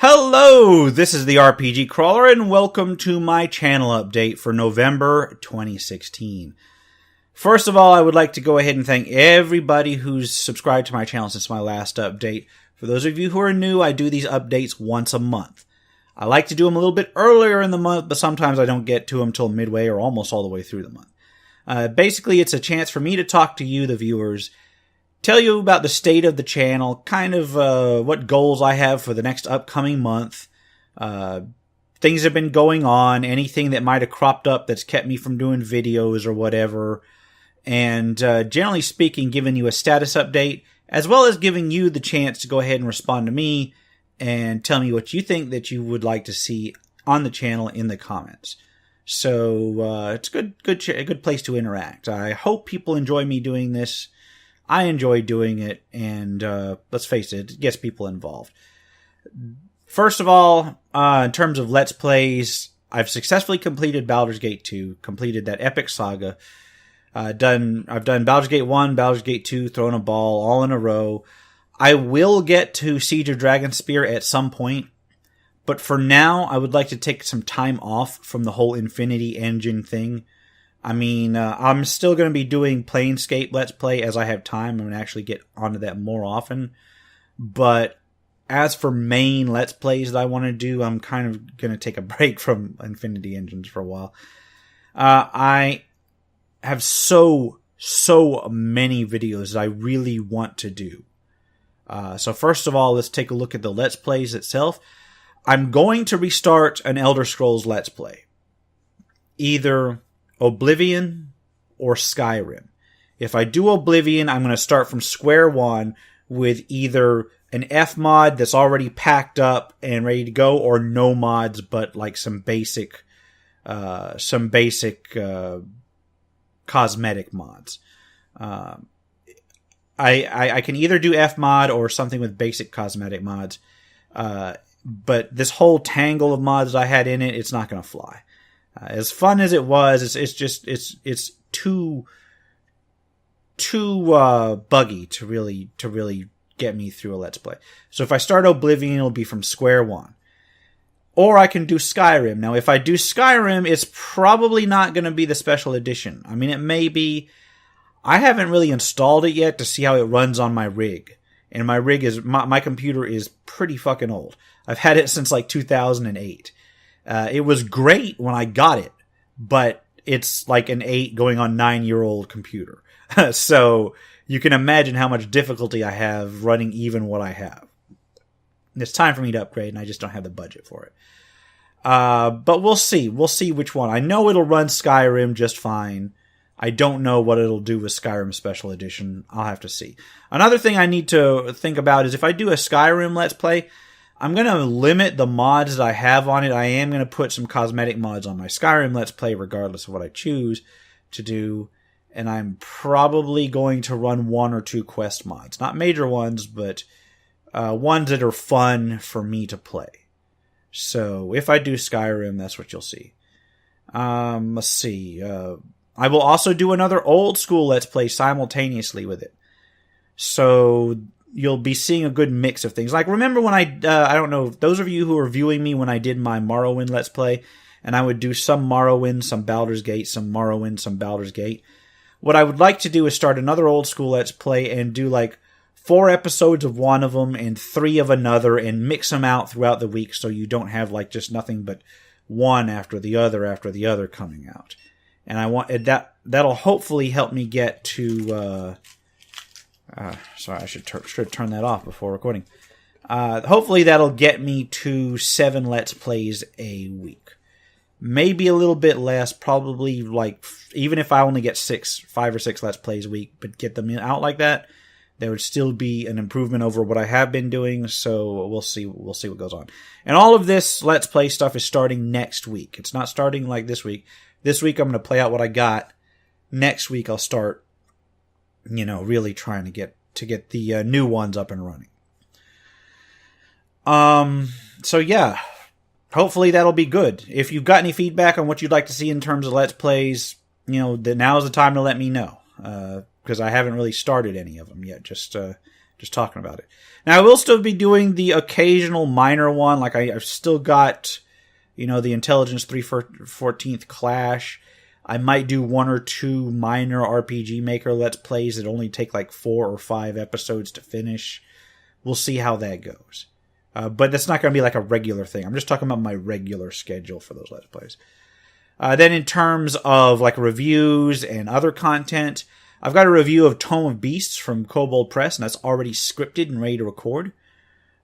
Hello, this is the RPG Crawler, and welcome to my channel update for November 2016. First of all, I would like to go ahead and thank everybody who's subscribed to my channel since my last update. For those of you who are new, I do these updates once a month. I like to do them a little bit earlier in the month, but sometimes I don't get to them till midway or almost all the way through the month. Basically, it's a chance for me to talk to you, the viewers, tell you about the state of the channel, kind of what goals I have for the next upcoming month, things that have been going on, anything that might have cropped up that's kept me from doing videos or whatever, and generally speaking, giving you a status update, as well as giving you the chance to go ahead and respond to me and tell me what you think that you would like to see on the channel in the comments. So it's a good place to interact. I hope people enjoy me doing this. I enjoy doing it, and let's face it gets people involved. First of all, in terms of Let's Plays, I've successfully completed Baldur's Gate 2, completed that epic saga. I've done Baldur's Gate 1, Baldur's Gate 2, throwing a ball, all in a row. I will get to Siege of Dragonspear at some point, but for now, I would like to take some time off from the whole Infinity Engine thing. I mean, I'm still going to be doing Planescape Let's Play as I have time. I'm going to actually get onto that more often. But as for main Let's Plays that I want to do, I'm kind of going to take a break from Infinity Engines for a while. I have so many videos that I really want to do. So first of all, let's take a look at the Let's Plays itself. I'm going to restart an Elder Scrolls Let's Play. Either Oblivion or Skyrim. If I do Oblivion, I'm going to start from square one with either an F mod that's already packed up and ready to go, or no mods, but like some basic cosmetic mods. I can either do F mod or something with basic cosmetic mods. But this whole tangle of mods I had in it, it's not going to fly. As fun as it was, it's too buggy to really get me through a Let's Play. So if I start Oblivion, it'll be from square one. Or I can do Skyrim. Now, if I do Skyrim, it's probably not going to be the special edition. I mean, it may be. I haven't really installed it yet to see how it runs on my rig. And my rig is, my computer is pretty fucking old. I've had it since like 2008. It was great when I got it, but it's like an 8 going on 9-year-old computer. So you can imagine how much difficulty I have running even what I have. It's time for me to upgrade, and I just don't have the budget for it. But we'll see. We'll see which one. I know it'll run Skyrim just fine. I don't know what it'll do with Skyrim Special Edition. I'll have to see. Another thing I need to think about is if I do a Skyrim Let's Play, I'm going to limit the mods that I have on it. I am going to put some cosmetic mods on my Skyrim Let's Play regardless of what I choose to do. And I'm probably going to run 1 or 2 quest mods. Not major ones, but ones that are fun for me to play. So if I do Skyrim, that's what you'll see. Let's see. I will also do another old school Let's Play simultaneously with it. So you'll be seeing a good mix of things. Like, remember when I don't know, those of you who are viewing me when I did my Morrowind Let's Play, and I would do some Morrowind, some Baldur's Gate, some Morrowind, some Baldur's Gate. What I would like to do is start another old school Let's Play and do like 4 episodes of one of them and 3 of another and mix them out throughout the week so you don't have like just nothing but one after the other coming out. And I want that'll hopefully help me get to sorry, I should turn that off before recording. Hopefully that'll get me to 7 Let's Plays a week. Maybe a little bit less, probably like, even if I only get 5 or 6 Let's Plays a week, but get them out like that, there would still be an improvement over what I have been doing, so we'll see what goes on. And all of this Let's Play stuff is starting next week. It's not starting like this week. This week I'm going to play out what I got. Next week I'll start, really trying to get the new ones up and running. So yeah, hopefully that'll be good. If you've got any feedback on what you'd like to see in terms of Let's Plays, now's the time to let me know. Because I haven't really started any of them yet. Just just talking about it. Now, I will still be doing the occasional minor one. Like, I've still got, the Intelligence 314th Clash. I might do 1 or 2 minor RPG Maker Let's Plays that only take like 4 or 5 episodes to finish. We'll see how that goes. But that's not going to be like a regular thing. I'm just talking about my regular schedule for those Let's Plays. Then in terms of like reviews and other content, I've got a review of Tome of Beasts from Kobold Press, and that's already scripted and ready to record.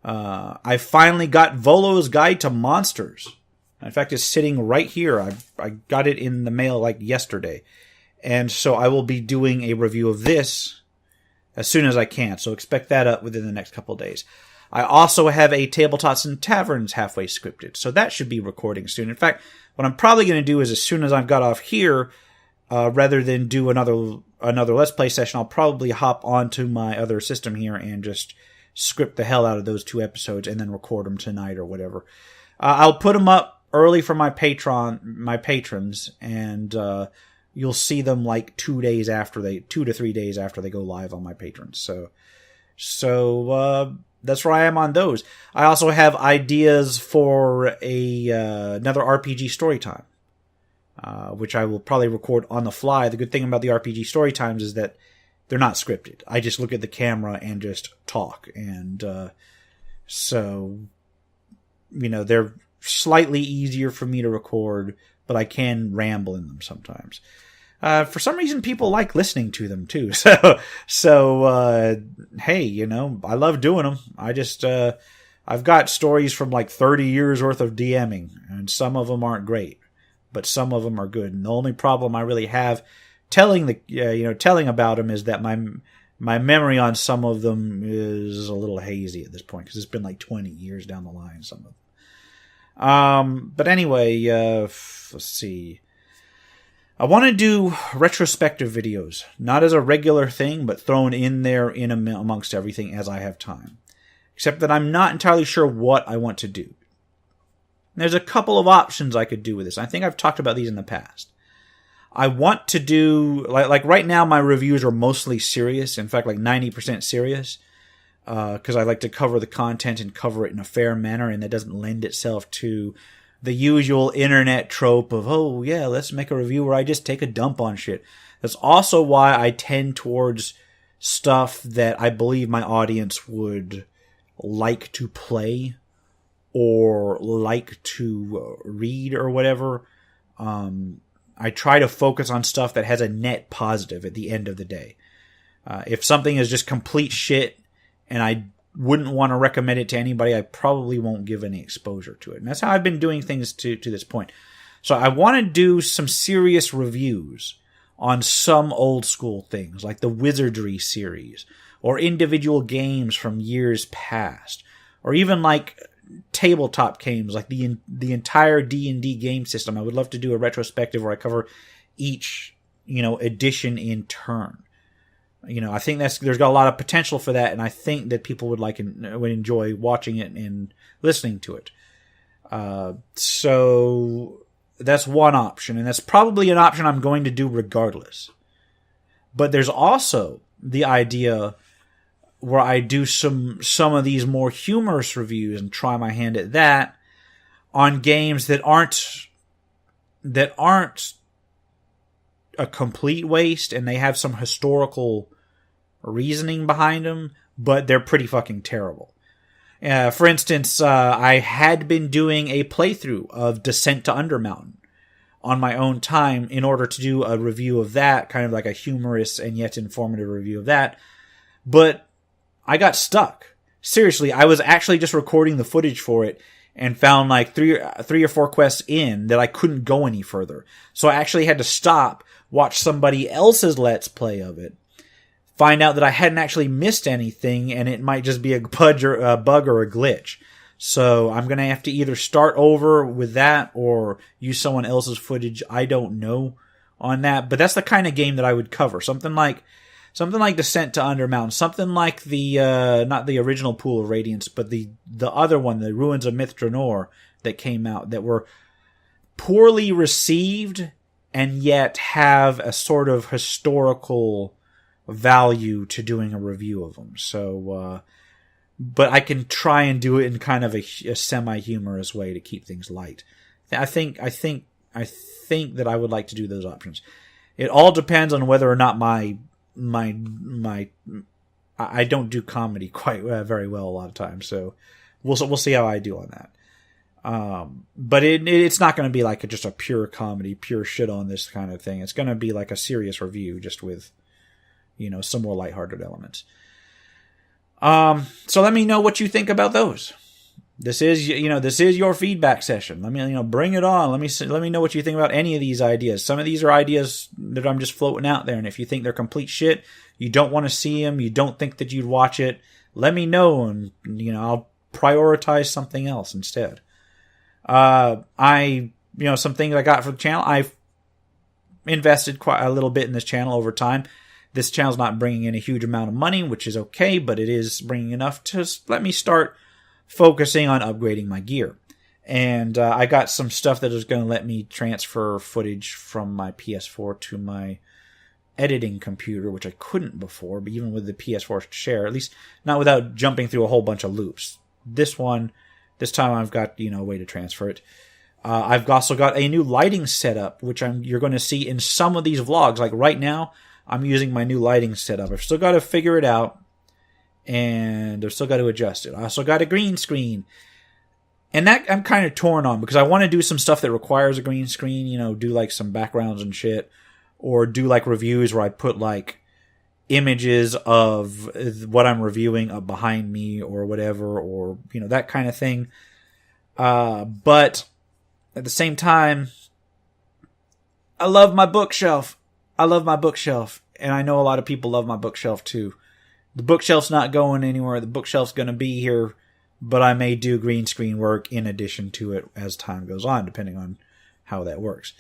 I finally got Volo's Guide to Monsters. In fact, it's sitting right here. I got it in the mail like yesterday. And so I will be doing a review of this as soon as I can. So expect that up within the next couple of days. I also have a Tabletops and Taverns halfway scripted. So that should be recording soon. In fact, what I'm probably going to do is as soon as I've got off here, rather than do another Let's Play session, I'll probably hop onto my other system here and just script the hell out of those 2 episodes and then record them tonight or whatever. I'll put them up early for my patrons, and you'll see them like 2 to 3 days after they go live on my patrons. So that's where I am on those. I also have ideas for another RPG story time, which I will probably record on the fly. The good thing about the RPG story times is that they're not scripted. I just look at the camera and just talk, and so they're slightly easier for me to record, but I can ramble in them sometimes. For some reason, people like listening to them too. So hey, I love doing them. I just, I've got stories from like 30 years worth of DMing, and some of them aren't great, but some of them are good. And the only problem I really have telling about them is that my memory on some of them is a little hazy at this point, because it's been like 20 years down the line, some of them. But anyway, let's see. I want to do retrospective videos, not as a regular thing, but thrown in there amongst everything as I have time. Except that I'm not entirely sure what I want to do. There's a couple of options I could do with this. I think I've talked about these in the past. I want to do, like right now my reviews are mostly serious. In fact, like 90% serious. Because I like to cover the content and cover it in a fair manner, and that doesn't lend itself to the usual internet trope of, oh yeah, let's make a review where I just take a dump on shit. That's also why I tend towards stuff that I believe my audience would like to play or like to read or whatever. I try to focus on stuff that has a net positive at the end of the day. If something is just complete shit, and I wouldn't want to recommend it to anybody, I probably won't give any exposure to it. And that's how I've been doing things to this point. So I want to do some serious reviews on some old school things, like the Wizardry series, or individual games from years past, or even like tabletop games, like the entire D&D game system. I would love to do a retrospective where I cover each, edition in turn. I think there's got a lot of potential for that, and I think that people would would enjoy watching it and listening to it. So that's one option, and that's probably an option I'm going to do regardless. But there's also the idea where I do some of these more humorous reviews and try my hand at that on games that aren't a complete waste, and they have some historical reasoning behind them, but they're pretty fucking terrible. For instance, I had been doing a playthrough of Descent to Undermountain on my own time in order to do a review of that, kind of like a humorous and yet informative review of that, but I got stuck. Seriously, I was actually just recording the footage for it and found like three or four quests in that I couldn't go any further. So I actually had to stop, watch somebody else's Let's Play of it, find out that I hadn't actually missed anything, and it might just be a bug or a glitch. So I'm going to have to either start over with that or use someone else's footage. I don't know on that, but that's the kind of game that I would cover. Something like Descent to Undermountain, something like the not the original Pool of Radiance, but the other one, the Ruins of Myth Drannor, that came out, that were poorly received and yet have a sort of historical value to doing a review of them. So, but I can try and do it in kind of a semi-humorous way to keep things light. I think that I would like to do those options. It all depends on whether or not my I don't do comedy quite very well a lot of times, so we'll see how I do on that. But it's not going to be like just a pure comedy, pure shit on this kind of thing. It's going to be like a serious review, just with, some more lighthearted elements. So let me know what you think about those. This is your feedback session. Let me, bring it on. Let me know what you think about any of these ideas. Some of these are ideas that I'm just floating out there. And if you think they're complete shit, you don't want to see them, you don't think that you'd watch it, let me know, and, I'll prioritize something else instead. Some things I got for the channel, I've invested quite a little bit in this channel over time. This channel's not bringing in a huge amount of money, which is okay, but it is bringing enough to let me start focusing on upgrading my gear. And I got some stuff that is going to let me transfer footage from my PS4 to my editing computer, which I couldn't before, but even with the PS4 share, at least not without jumping through a whole bunch of loops. This time I've got, a way to transfer it. I've also got a new lighting setup, which you're going to see in some of these vlogs. Like right now, I'm using my new lighting setup. I've still got to figure it out, and I've still got to adjust it. I also got a green screen, and that I'm kind of torn on, because I want to do some stuff that requires a green screen, do like some backgrounds and shit, or do like reviews where I put like images of what I'm reviewing up behind me or whatever, or, that kind of thing. But at the same time, I love my bookshelf. And I know a lot of people love my bookshelf too. The bookshelf's not going anywhere. The bookshelf's going to be here, but I may do green screen work in addition to it as time goes on, depending on how that works.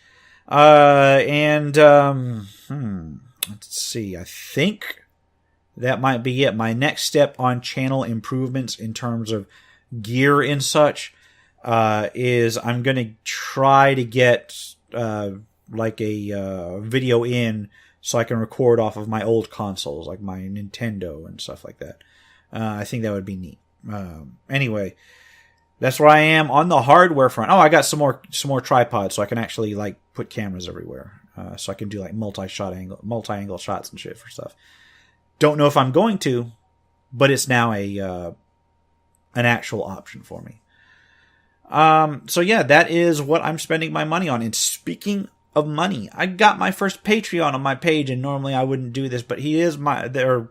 Let's see. I think that might be it. My next step on channel improvements in terms of gear and such, is I'm going to try to get, like a video in so I can record off of my old consoles, like my Nintendo and stuff like that. I think that would be neat. Anyway, that's where I am on the hardware front. Oh, I got some more tripods so I can actually like put cameras everywhere. So I can do like multi-angle shots and shit for stuff. Don't know if I'm going to, but it's now an actual option for me. So yeah, that is what I'm spending my money on. And speaking of money, I got my first Patreon on my page, and normally I wouldn't do this, but I'm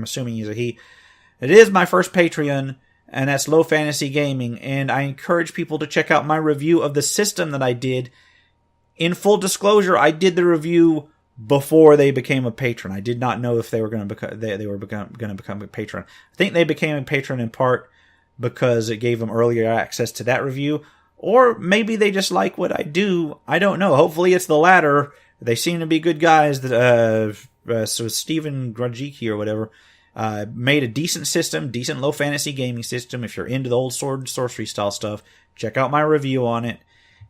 assuming he's a he. It is my first Patreon, and that's Low Fantasy Gaming, and I encourage people to check out my review of the system that I did. In full disclosure, I did the review before they became a patron. I did not know if they were going to become a patron. I think they became a patron in part because it gave them earlier access to that review, or maybe they just like what I do. I don't know. Hopefully it's the latter. They seem to be good guys. So Stephen Grajicki or whatever made a decent Low Fantasy Gaming system. If you're into the old sword and sorcery style stuff, check out my review on it.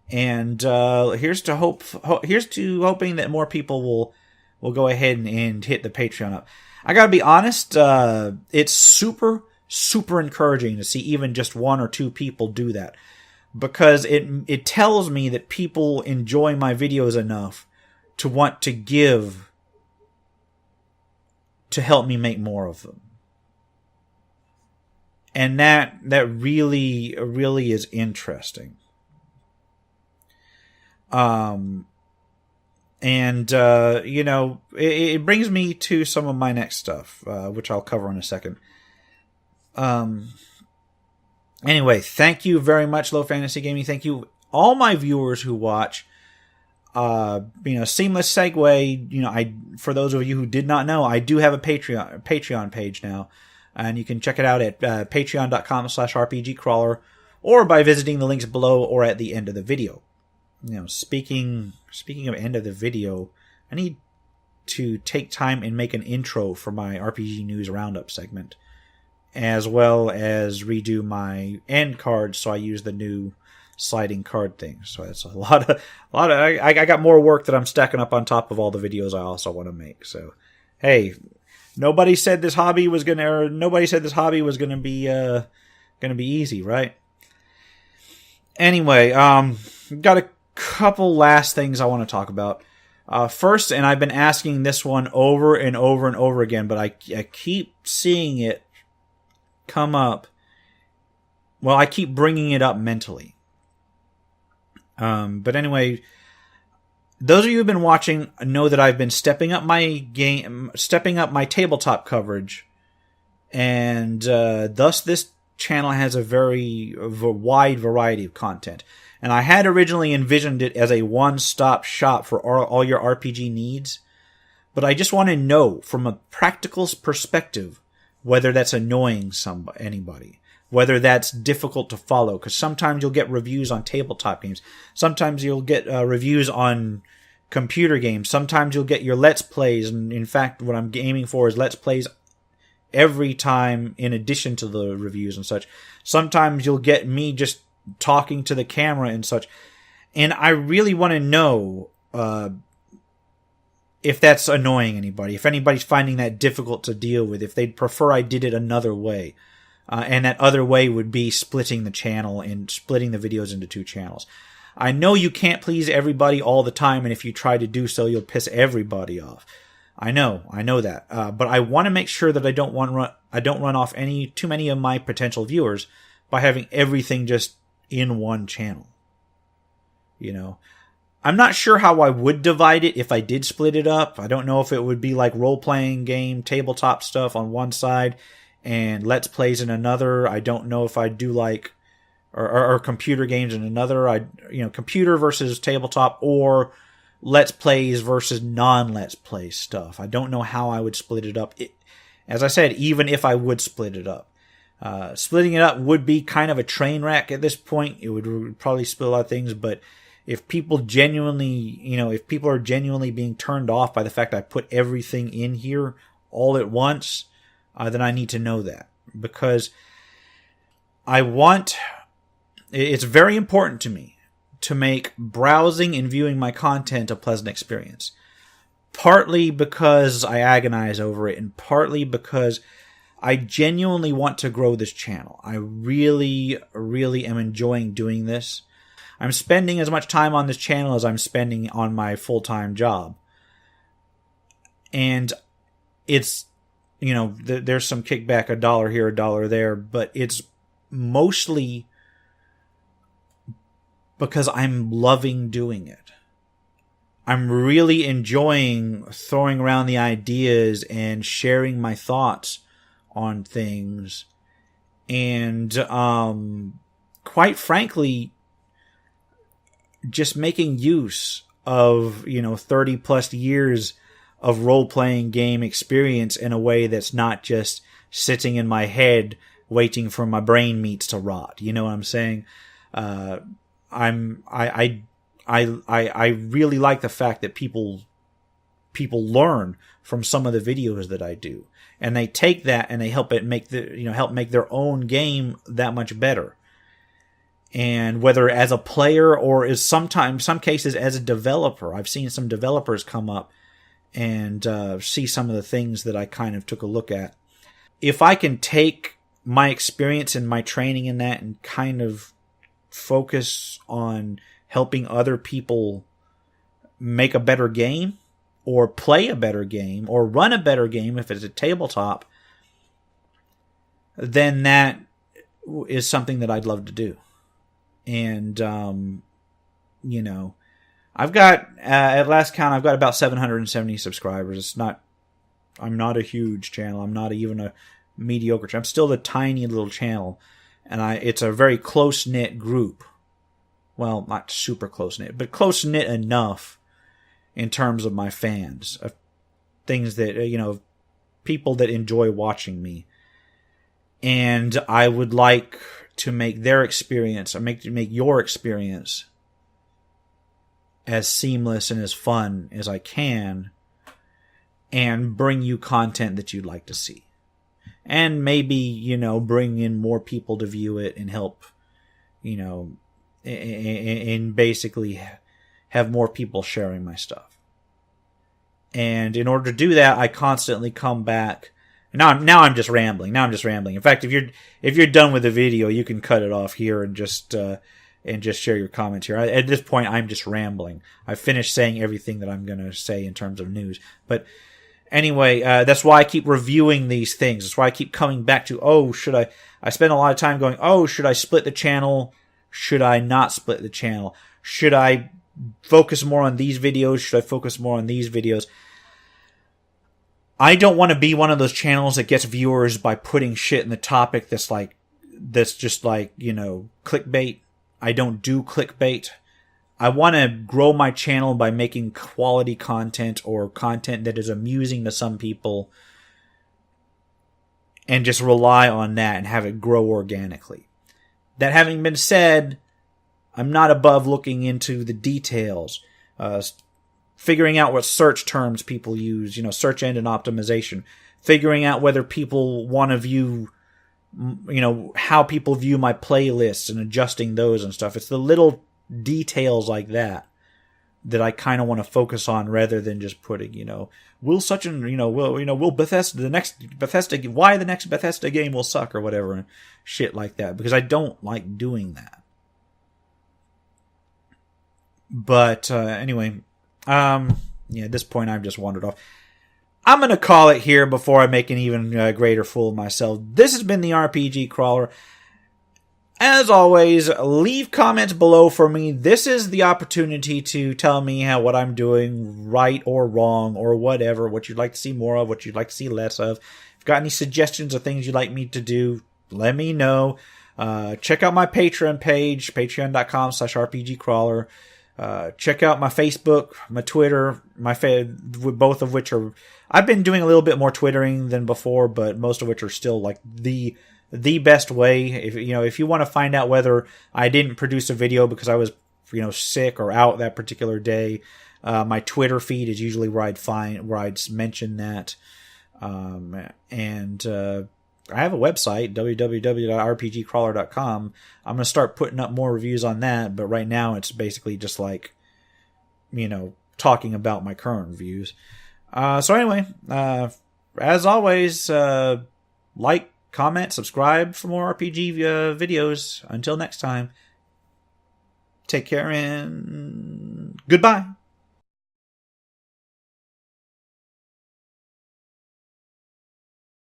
And here's to hoping that more people will go ahead and hit the Patreon up. I gotta be honest, it's super encouraging to see even just one or two people do that, because it tells me that people enjoy my videos enough to want to give to help me make more of them. And that really is interesting. It brings me to some of my next stuff, which I'll cover in a second. Anyway, thank you very much, Low Fantasy Gaming. Thank you, all my viewers who watch. Seamless segue. For those of you who did not know, I do have a Patreon page now, and you can check it out at patreon.com/rpgcrawler, or by visiting the links below or at the end of the video. Speaking of end of the video, I need to take time and make an intro for my RPG News Roundup segment, as well as redo my end cards, so I use the new sliding card thing. So it's a lot of I got more work that I'm stacking up on top of all the videos I also want to make. So hey, Nobody said this hobby was gonna be easy, right? Anyway, got a couple last things I want to talk about. First, and I've been asking this one over and over and over again, but I keep seeing it come up. Well, I keep bringing it up mentally. But anyway, those of you who've been watching know that I've been stepping up my tabletop coverage, and thus this channel has a very wide variety of content. And I had originally envisioned it as a one-stop shop for all your RPG needs, but I just want to know from a practical perspective whether that's annoying anybody, whether that's difficult to follow, because sometimes you'll get reviews on tabletop games, sometimes you'll get reviews on computer games, sometimes you'll get your Let's Plays, and in fact what I'm aiming for is Let's Plays every time in addition to the reviews and such. Sometimes you'll get me just talking to the camera and such. And I really want to know if that's annoying anybody, if anybody's finding that difficult to deal with, if they'd prefer I did it another way. And that other way would be splitting the channel and splitting the videos into 2 channels. I know you can't please everybody all the time, and if you try to do so, you'll piss everybody off. I know that. But I want to make sure that I don't run off too many of my potential viewers by having everything just in one channel. You know, I'm not sure how I would divide it if I did split it up. I don't know if it would be like role-playing game, tabletop stuff on one side and Let's Plays in another. I don't know if I'd do like or computer games in another. Computer versus tabletop, or Let's Plays versus non-Let's Play stuff. I don't know how I would split it up. As I said, even if I would split it up. Splitting it up would be kind of a train wreck at this point. It would probably spill out things, but if people are genuinely being turned off by the fact I put everything in here all at once, then I need to know that, because it's very important to me to make browsing and viewing my content a pleasant experience. Partly because I agonize over it, and partly because I genuinely want to grow this channel. I really, really am enjoying doing this. I'm spending as much time on this channel as I'm spending on my full-time job. And it's, there's some kickback, $1 here, $1 there, but it's mostly because I'm loving doing it. I'm really enjoying throwing around the ideas and sharing my thoughts on things, and quite frankly, just making use of 30 plus years of role-playing game experience in a way that's not just sitting in my head waiting for my brain meats to rot. You know what I'm saying? I really like the fact that people learn from some of the videos that I do, and they take that and they help make their own game that much better. And whether as a player or some cases as a developer, I've seen some developers come up and see some of the things that I kind of took a look at. If I can take my experience and my training in that and kind of focus on helping other people make a better game, or play a better game, or run a better game if it's a tabletop, then that is something that I'd love to do. And, I've got, at last count, I've got about 770 subscribers. I'm not a huge channel. I'm not even a mediocre channel. I'm still a tiny little channel. And it's a very close-knit group. Well, not super close-knit, but close-knit enough in terms of my fans, of things that, people that enjoy watching me. And I would like to make their experience, or make your experience as seamless and as fun as I can, and bring you content that you'd like to see. And maybe, bring in more people to view it and help, and basically have more people sharing my stuff. And in order to do that, I constantly come back. Now I'm just rambling. In fact, if you're done with the video, you can cut it off here and just share your comments here. At this point, I'm just rambling. I've finished saying everything that I'm going to say in terms of news. But anyway, that's why I keep reviewing these things. That's why I keep coming back to, I spend a lot of time going, should I split the channel? Should I not split the channel? Should I focus more on these videos? Should I focus more on these videos? I don't want to be one of those channels that gets viewers by putting shit in the topic that's just like, clickbait. I don't do clickbait. I want to grow my channel by making quality content or content that is amusing to some people and just rely on that and have it grow organically. That having been said, I'm not above looking into the details, figuring out what search terms people use, search engine optimization, figuring out whether people want to view, how people view my playlists and adjusting those and stuff. It's the little details like that I kind of want to focus on rather than just putting, will Bethesda, the next Bethesda game will suck or whatever and shit like that, because I don't like doing that. But anyway, at this point I've just wandered off. I'm going to call it here before I make an even greater fool of myself. This has been the RPG Crawler. As always, leave comments below for me. This is the opportunity to tell me what I'm doing right or wrong or whatever, what you'd like to see more of, what you'd like to see less of. If you've got any suggestions or things you'd like me to do, let me know. Check out my Patreon page, patreon.com/RPGcrawler. Check out my Facebook, my Twitter, both of which are, I've been doing a little bit more Twittering than before, but most of which are still like the best way. If you want to find out whether I didn't produce a video because I was, sick or out that particular day, my Twitter feed is usually where I'd mention that. I have a website, www.rpgcrawler.com. I'm going to start putting up more reviews on that, but right now it's basically just like, talking about my current reviews. So anyway, as always, like, comment, subscribe for more RPG videos. Until next time, take care and goodbye.